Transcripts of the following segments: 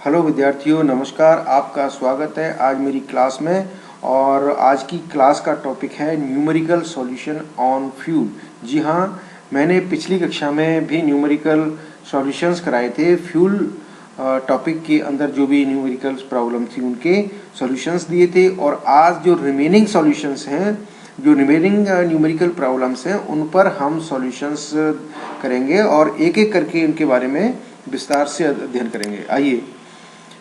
Hello विद्यार्थियों, नमस्कार। आपका स्वागत है आज मेरी क्लास में। और आज की क्लास का टॉपिक है न्यूमेरिकल सॉल्यूशन ऑन फ्यूल। जी हाँ, मैंने पिछली कक्षा में भी न्यूमेरिकल सॉल्यूशंस कराए थे। फ्यूल टॉपिक के अंदर जो भी न्यूमेरिकल प्रॉब्लम थी उनके सॉल्यूशंस दिए थे। और आज जो रिमेनिंग सॉल्यूशंस हैं, जो रिमेनिंग न्यूमेरिकल प्रॉब्लम्स हैं, उन पर हम सॉल्यूशंस करेंगे और एक एक करके उनके बारे में विस्तार से अध्ययन करेंगे। आइए,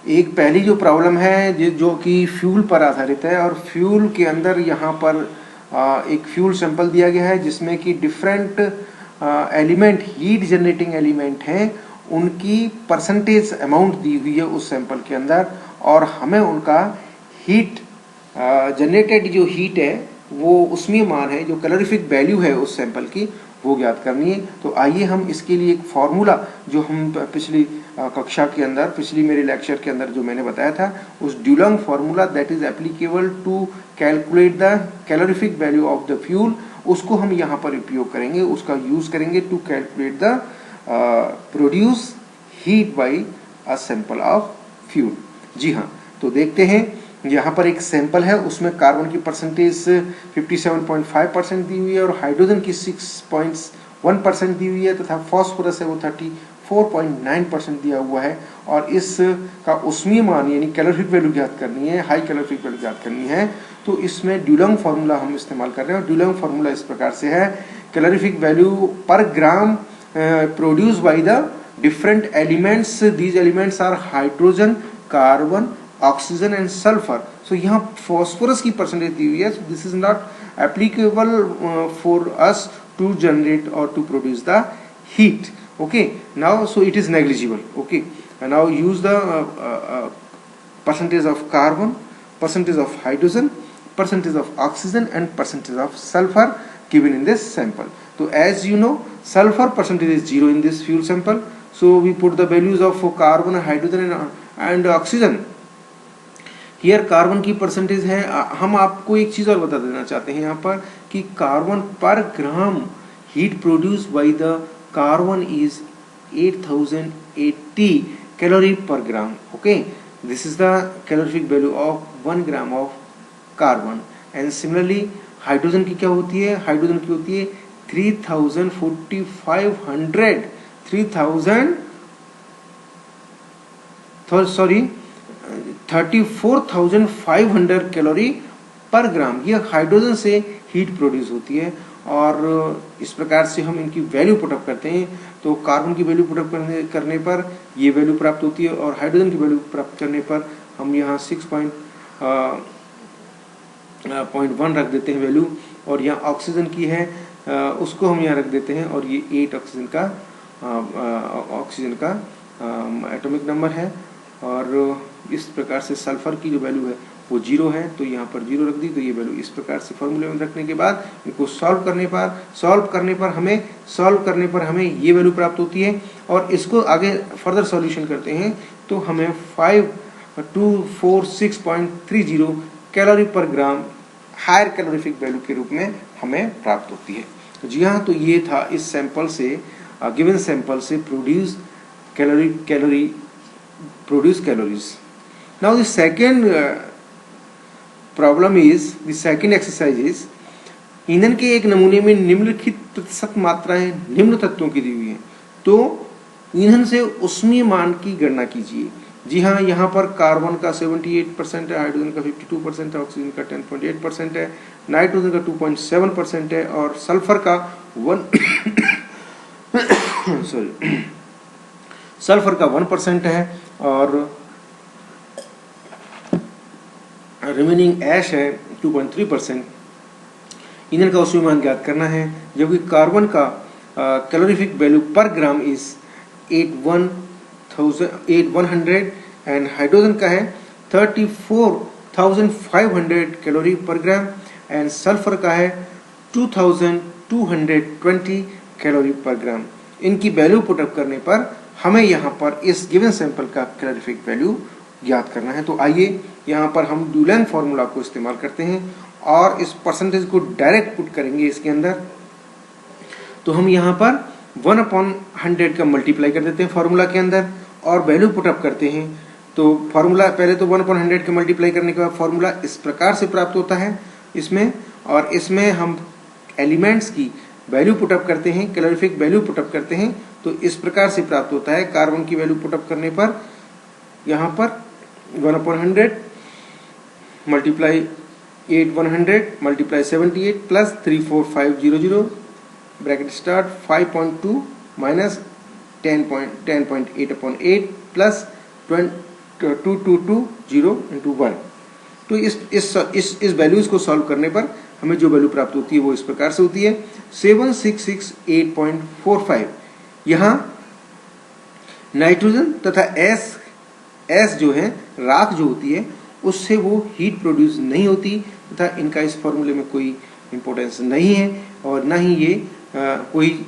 एक पहली जो प्रॉब्लम है जो कि फ्यूल पर आधारित है, और फ्यूल के अंदर यहाँ पर एक फ्यूल सैंपल दिया गया है जिसमें कि different element, heat generating element हैं, उनकी परसेंटेज अमाउंट दी हुई है उस सैंपल के अंदर, और हमें उनका हीट जनरेटेड जो हीट है वो उसमें मान है, जो कैलोरीफिक वैल्यू है उस सैंपल की, वो ज्ञात करनी है। तो आइए हम इसके लिए एक फॉर्मूला जो हम पिछली कक्षा के अंदर, पिछली मेरे लेक्चर के अंदर जो मैंने बताया था, उस Dulong formula that is applicable to calculate the calorific value of the fuel, उसको हम यहाँ पर उपयोग करेंगे, उसका यूज करेंगे to calculate the produce heat by a sample of fuel. जी हाँ, तो देखते हैं, यहाँ पर एक सैंपल है, उसमें कार्बन की परसेंटेज 57.5% दी हुई है और हाइड्रोजन की 6.1% दी हुई है, तथा फॉस्फोरस है वो 34.9% दिया हुआ है। और इसका उष्मीय मान यानी कैलोरीफिक वैल्यू ज्ञात करनी है, हाई कैलोरीफिक वैल्यू ज्ञात करनी है। तो इसमें ड्यूलंग फार्मूला हम इस्तेमाल कर रहे हैं। ड्यूलंग फार्मूला इस प्रकार से है, calorific value per gram produce by the different elements, these elements are hydrogen, carbon, oxygen and sulphur. So यहाँ फॉस्फोरस की परसेंटेज दी हुई है। This is not applicable for us to generate और to produce the heat. Okay, now so it is negligible. Okay, and now use the percentage of carbon, percentage of hydrogen, percentage of oxygen and percentage of sulfur given in this sample. So as you know, sulfur percentage is 0 in this fuel sample, so we put the values of carbon, hydrogen and oxygen. Here carbon की percentage है। हम आपको एक चीज और बता देना चाहते हैं यहाँ पर कि carbon per gram heat produce by the carbon is 8080 calorie per gram. Okay, this is the calorific value of 1 gram of carbon. And similarly hydrogen की क्या होती है? हाइड्रोजन की होती है 34,500 कैलोरी पर ग्राम। ये हाइड्रोजन से हीट प्रोड्यूस होती है। और इस प्रकार से हम इनकी वैल्यू पुटअप करते हैं, तो कार्बन की वैल्यू पुटअप करने पर ये वैल्यू प्राप्त होती है, और हाइड्रोजन की वैल्यू प्राप्त करने पर हम यहाँ 6.1 रख देते हैं वैल्यू, और यहाँ ऑक्सीजन की है उसको हम यहाँ रख देते हैं, और ये 8 ऑक्सीजन का एटॉमिक नंबर है। और इस प्रकार से सल्फर की जो वैल्यू है वो 0 है, तो यहाँ पर 0 रख दी। तो ये वैल्यू इस प्रकार से फॉर्मूले में रखने के बाद इनको सॉल्व करने पर हमें ये वैल्यू प्राप्त होती है। और इसको आगे फर्दर सॉल्यूशन करते हैं तो हमें 5246.30 कैलोरी पर ग्राम हायर कैलोरीफिक वैल्यू के रूप में हमें प्राप्त होती है। तो जी हाँ, तो ये था इस सैंपल से, गिवन सैंपल से produce calories. Now the second problem is, the second exercise is, ईंधन के एक नमूने में निम्नलिखित प्रतिशत मात्राएं निम्न तत्वों की दी हुई है, तो ईंधन से उष्मीय मान की गणना कीजिए। जी हाँ, यहाँ पर कार्बन का 78% है, हाइड्रोजन का 52% है, ऑक्सीजन का 10.8% है, नाइट्रोजन का 2.7% है, और सल्फर का 1% है, और रिमेनिंग ऐश है 2.3%। ईंधन का उष्मीय मान ज्ञात करना है, जबकि कार्बन का calorific value per gram is 8100 and hydrogen का है 34,500 calorie per gram, and sulphur का है 2220 कैलोरी पर ग्राम। इनकी वैल्यू पुटअप करने पर हमें यहाँ पर इस गिवन सैंपल का कैलोरीफिक वैल्यू ज्ञात करना है। तो आइए यहाँ पर हम ड्यूलैंग फार्मूला को इस्तेमाल करते हैं और इस परसेंटेज को डायरेक्ट पुट करेंगे इसके अंदर। तो हम यहाँ पर 1/100 का मल्टीप्लाई कर देते हैं फार्मूला के अंदर और वैल्यू पुटअप करते हैं तो फॉर्मूला पहले तो 1/100 के मल्टीप्लाई करने के बाद फॉर्मूला इस प्रकार से प्राप्त होता है इसमें, और इसमें हम एलिमेंट्स की वैल्यू पुटअप करते हैं, कैलोरीफिक वैल्यू पुटअप करते हैं, तो इस प्रकार से प्राप्त होता है। कार्बन की वैल्यू पुटअप करने पर यहाँ पर 1/100 multiply 8/100 multiply 78 plus 34500 bracket start 5.2 minus 10.8/8 plus 2220 into 1। तो इस वैल्यूज को सॉल्व करने पर हमें जो वैल्यू प्राप्त होती है वो इस प्रकार से होती है 7668.45। यहाँ नाइट्रोजन तथा एस जो है राख जो होती है उससे वो हीट प्रोड्यूस नहीं होती तथा इनका इस फॉर्मूले में कोई इंपॉर्टेंस नहीं है और ना ही ये कोई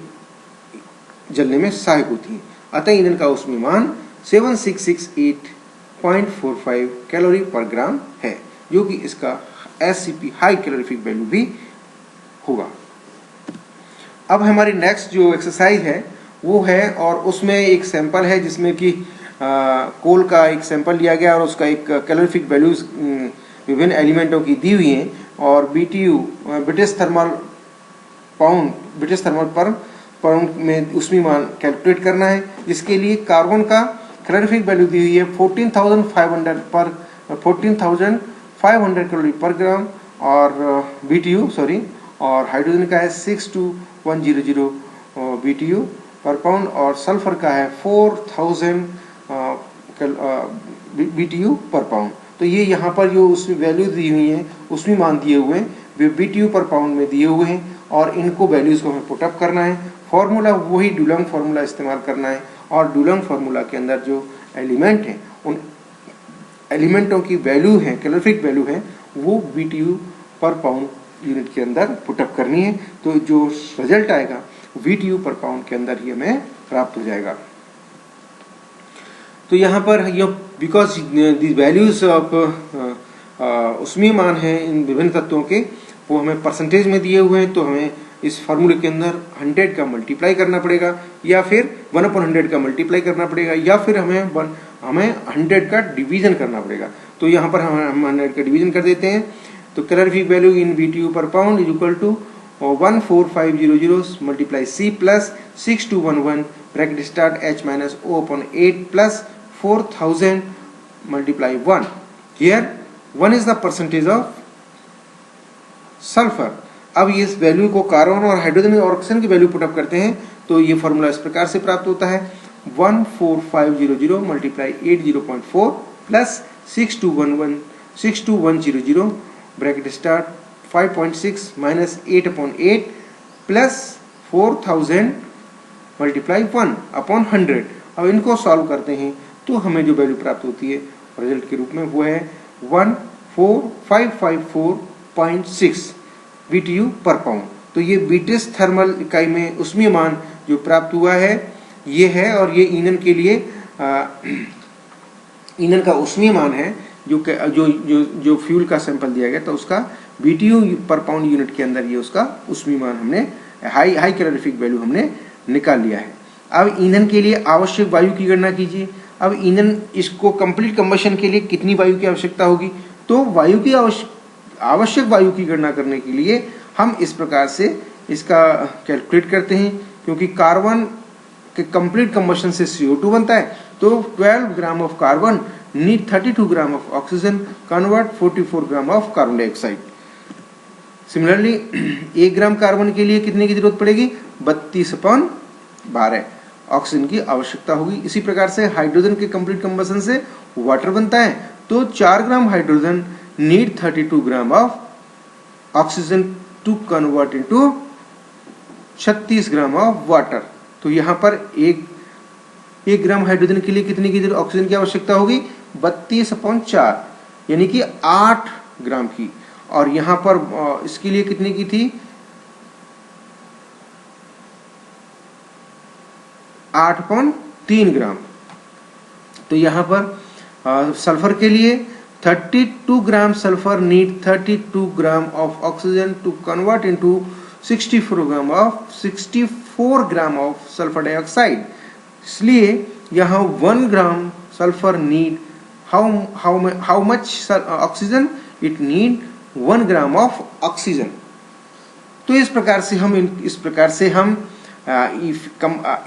जलने में सहायक होती है। अतः ईंधन का उसमें मान 7668.45 कैलोरी पर ग्राम है, जो कि इसका SCP हाई कैलोरीफिक वैल्यू भी होगा। अब हमारी नेक्स्ट जो एक्सरसाइज है वो है, और उसमें एक सैंपल है जिसमें कि कोल का एक सैंपल लिया गया और उसका एक कैलोरीफिक वैल्यूज विभिन्न एलिमेंटों की दी हुई हैं, और BTU ब्रिटिश थर्मल पर पाउंड में उसमें मान कैलकुलेट करना है, जिसके लिए कार्बन का कैलोरीफिक वैल्यू दी हुई है 14,500 कैलोरी पर ग्राम और BTU और हाइड्रोजन का है 62100 BTU पर पाउंड और सल्फर का है 4000 BTU पर पाउंड। तो ये यहाँ पर जो उसमें वैल्यू दी हुई है उसमें मान दिए हुए हैं, वे BTU पर पाउंड में दिए हुए हैं और इनको वैल्यूज को हमें पुटअप करना है। फॉर्मूला वही डुलॉन्ग फार्मूला इस्तेमाल करना है, और डुलॉन्ग फार्मूला के अंदर जो एलिमेंट हैं उन एलिमेंटों की वैल्यू है, कैलोरीफिक वैल्यू है, वो BTU पर पाउंड यूनिट के अंदर पुटअप करनी है। तो जो रिजल्ट आएगा BTU पर पाउंड के अंदर ही हमें प्राप्त हो जाएगा। तो यहाँ पर बिकॉज दी वैल्यूज ऑफ उसमें मान है इन विभिन्न तत्वों के, वो हमें परसेंटेज में दिए हुए हैं, तो हमें इस फार्मूले के अंदर 100 का मल्टीप्लाई करना पड़ेगा, या फिर 1/100 का मल्टीप्लाई करना पड़ेगा, या फिर हमें 100 का डिवीजन करना पड़ेगा। तो यहाँ पर हम 100 का डिवीजन कर देते हैं। तो calorific value in BTU per pound is equal to 14500 multiply C plus 6211 bracket start H minus O/8 plus 4000 multiply 1। Here 1 is the percentage of sulphur. अब ये इस वैल्यू को कार्बन और हाइड्रोजन और ऑक्सीजन की वैल्यू पुटअप करते हैं, तो ये फॉर्मूला इस प्रकार से प्राप्त होता है 14500 multiply 80.4 plus 62100 bracket start 5.6 minus 8/8 plus 4000 multiply 1/100। अब इनको सॉल्व करते हैं तो हमें जो वैल्यू प्राप्त होती है रिजल्ट के रूप में वो है 14554.6 BTU पर पाउंड। तो ये ब्रिटिश थर्मल इकाई में उसमें मान जो प्राप्त हुआ है ये है, और ये ईंधन के लिए ईंधन का उसमें मान है जो जो फ्यूल का सैंपल दिया गया, तो उसका BTU पर पाउंड यूनिट के अंदर ये उसका उसमें मान हमने हाई कैलोरीफिक वैल्यू हमने निकाल लिया है। अब ईंधन के लिए आवश्यक वायु की गणना कीजिए। अब ईंधन इसको कंप्लीट कंबशन के लिए कितनी वायु की आवश्यकता होगी, तो वायु की आवश्यक वायु की गणना करने के लिए हम इस प्रकार से इसका कैलकुलेट करते हैं, क्योंकि कार्बन के कंप्लीट कंबशन से CO2 बनता है, तो 12 ग्राम of carbon need 32 gram of oxygen convert 44 gram of carbon dioxide. Similarly 1 gram carbon के लिए कितने की जरूरत पड़ेगी, 32/12 ऑक्सीजन की आवश्यकता होगी। इसी प्रकार से हाइड्रोजन के कंप्लीट कंबशन से वाटर बनता है, तो 4 gram hydrogen need 32 gram of oxygen to convert into 36 gram of water. तो यहाँ पर एक ग्राम हाइड्रोजन के लिए कितनी की ऑक्सीजन की आवश्यकता होगी, 32/4 यानी कि 8 ग्राम की, और यहाँ पर इसके लिए कितनी की थी 8.3 ग्राम। तो यहाँ पर सल्फर के लिए 32 gram sulphur need 32 gram of oxygen to convert into 64 gram of sulphur dioxide. इसलिए यहाँ 1 gram sulphur need how much oxygen it need 1 gram of oxygen. तो इस प्रकार से हम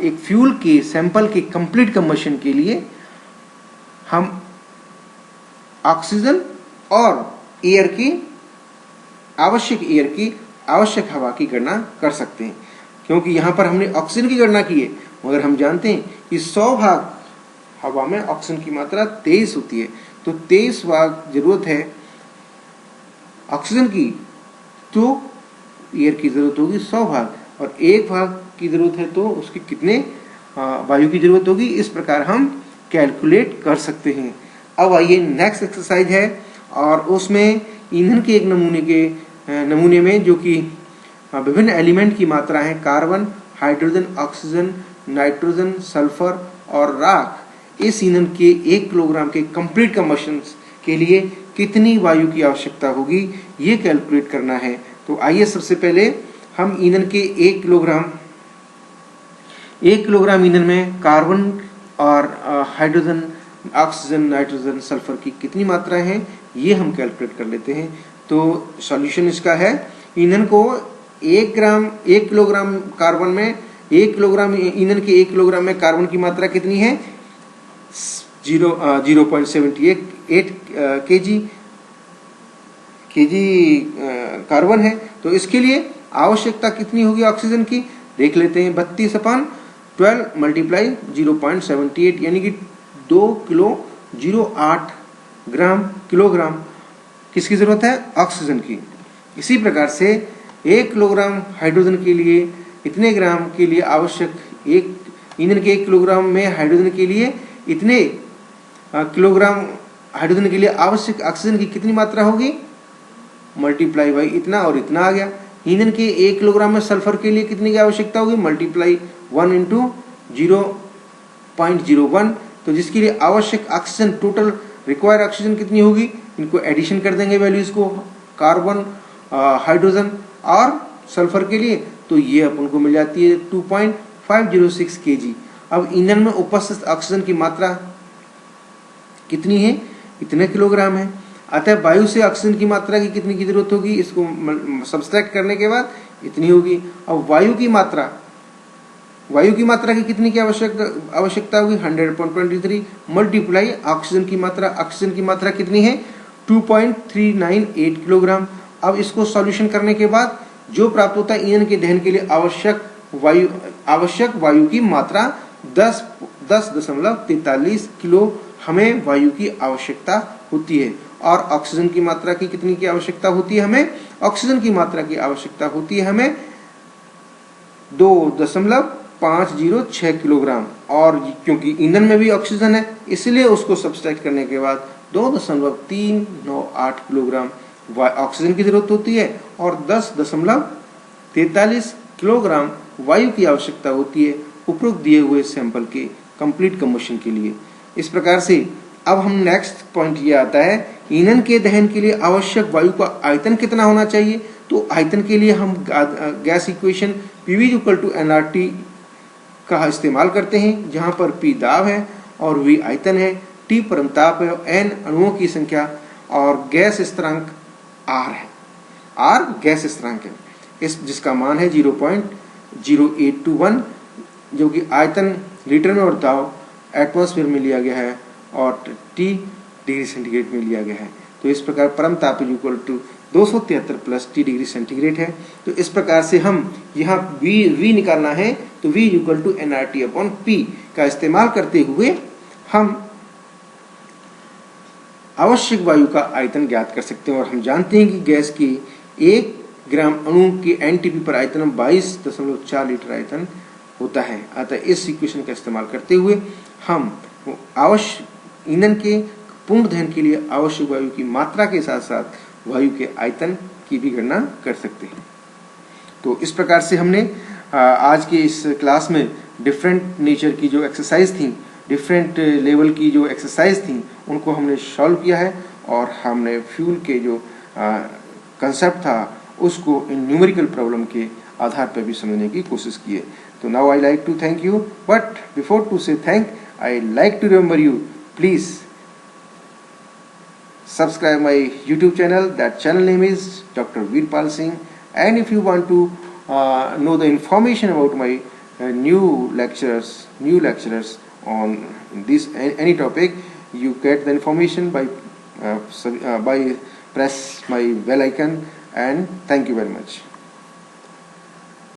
एक फ्यूल के सैंपल के कंप्लीट कंबशन के लिए हम ऑक्सीजन और आवश्यक हवा की गणना कर सकते हैं। क्योंकि यहाँ पर हमने ऑक्सीजन की गणना की है, मगर हम जानते हैं कि 100 भाग हवा में ऑक्सीजन की मात्रा 23 होती है, तो 23 भाग जरूरत है ऑक्सीजन की, तो एयर की जरूरत होगी 100 भाग, और 1 भाग की जरूरत है तो उसकी कितने वायु की जरूरत होगी। इस प्रकार हम कैलकुलेट कर सकते हैं। अब आइए नेक्स्ट एक्सरसाइज है, और उसमें ईंधन के एक नमूने में जो कि विभिन्न एलिमेंट की मात्रा है, carbon, hydrogen, oxygen, nitrogen, sulphur और राख, इस ईंधन के 1 किलोग्राम के कंप्लीट कंबशन के लिए कितनी वायु की आवश्यकता होगी, ये कैलकुलेट करना है। तो आइए सबसे पहले हम ईंधन के 1 किलोग्राम ईंधन में कार्बन और हाइड्रोजन, ऑक्सीजन, नाइट्रोजन, सल्फर की कितनी मात्रा है, ये हम कैलकुलेट कर लेते हैं। तो सॉल्यूशन इसका है, ईंधन को 1 किलोग्राम कार्बन में 1 किलोग्राम ईंधन के 1 किलोग्राम में कार्बन की मात्रा कितनी है, 0.78 केजी कार्बन है। तो इसके लिए आवश्यकता कितनी होगी ऑक्सीजन की, देख लेते हैं। 32/12 मल्टीप्लाई 0.78 यानी कि 2.08 किलोग्राम किसकी जरूरत है, ऑक्सीजन की। इसी प्रकार से 1 किलोग्राम हाइड्रोजन के लिए इतने ग्राम के लिए आवश्यक, एक ईंधन के 1 किलोग्राम में हाइड्रोजन के लिए इतने किलोग्राम हाइड्रोजन के लिए आवश्यक ऑक्सीजन की कितनी मात्रा होगी, मल्टीप्लाई बाई इतना और इतना आ गया। ईंधन के 1 किलोग्राम में सल्फर के लिए कितनी की आवश्यकता होगी, मल्टीप्लाई 1 इंटू 0.01, तो जिसके लिए आवश्यक ऑक्सीजन, टोटल रिक्वायर्ड ऑक्सीजन कितनी होगी, इनको एडिशन कर देंगे वैल्यूज को, कार्बन, हाइड्रोजन और सल्फर के लिए, तो ये अपन को मिल जाती है 2.506 केजी। अब ईंधन में उपस्थित ऑक्सीजन की मात्रा कितनी है, इतने किलोग्राम है। अतः वायु से ऑक्सीजन की मात्रा की कितनी की जरूरत होगी, इसको सब्सट्रैक्ट करने के बाद इतनी होगी। अब वायु की मात्रा की कितनी की आवश्यकता होगी, 100.23 मल्टीप्लाई ऑक्सीजन की मात्रा कितनी है, 2.398 किलोग्राम। अब इसको सॉल्यूशन करने के बाद जो प्राप्त होता है, ईंधन के दहन के लिए आवश्यक वायु की मात्रा 10.43 किलो हमें वायु की आवश्यकता होती है। और ऑक्सीजन की मात्रा की कितनी की आवश्यकता होती है हमें, ऑक्सीजन की मात्रा की आवश्यकता होती है हमें 2.506 किलोग्राम। और क्योंकि ईंधन में भी ऑक्सीजन है, इसलिए उसको सब्सट्रैक्ट करने के बाद 2.398 किलोग्राम ऑक्सीजन की जरूरत होती है और 10.43 किलोग्राम वायु की आवश्यकता होती है उपरोक्त दिए हुए सैंपल के कंप्लीट कंबशन के लिए। इस प्रकार से अब हम नेक्स्ट पॉइंट ये आता है, ईंधन के दहन के लिए आवश्यक वायु का आयतन कितना होना चाहिए। तो आयतन के लिए हम गैस इक्वेशन PV = nRT का इस्तेमाल करते हैं, जहां पर P दाब है और V आयतन है, T परमताप है, N अणुओं की संख्या और गैस स्थिरांक R है। R गैस स्थिरांक है, इस जिसका मान है 0.0821, जो कि आयतन लीटर में और दाब एटमॉस्फेयर में लिया गया है और T डिग्री सेंटीग्रेड में लिया गया है। तो इस प्रकार परमताप = 273 + T डिग्री सेंटीग्रेड है। तो इस प्रकार से हम यहाँ V निकालना है, तो V = nRT/P का इस्तेमाल करते हुए हम आवश्यक वायु का आयतन ज्ञात कर सकते हैं। और हम जानते हैं कि गैस की 1 ग्राम अणु के NTP पर आयतन 22.4 लीटर आयतन होता है। अतः इस इक्वेशन का इस्तेमाल करते हुए हम ईंधन के पूर्ण दहन के लिए आवश्यक वायु की मात्रा के साथ साथ वायु के आयतन की भी गणना कर सकते हैं। तो इस प्रकार से हमने आज के इस क्लास में डिफरेंट नेचर की जो एक्सरसाइज थी, डिफरेंट लेवल की जो एक्सरसाइज थी, उनको हमने सॉल्व किया है और हमने फ्यूल के जो कंसेप्ट था उसको इन न्यूमेरिकल प्रॉब्लम के आधार पर भी समझने की कोशिश की है। तो now I like to thank you, but before to say thank, I like to remember you, please subscribe my YouTube channel. That channel name is Dr. Veerpal Singh. And if you want to know the information about my new lecturers on this any topic, you get the information by press my bell icon. And thank you very much.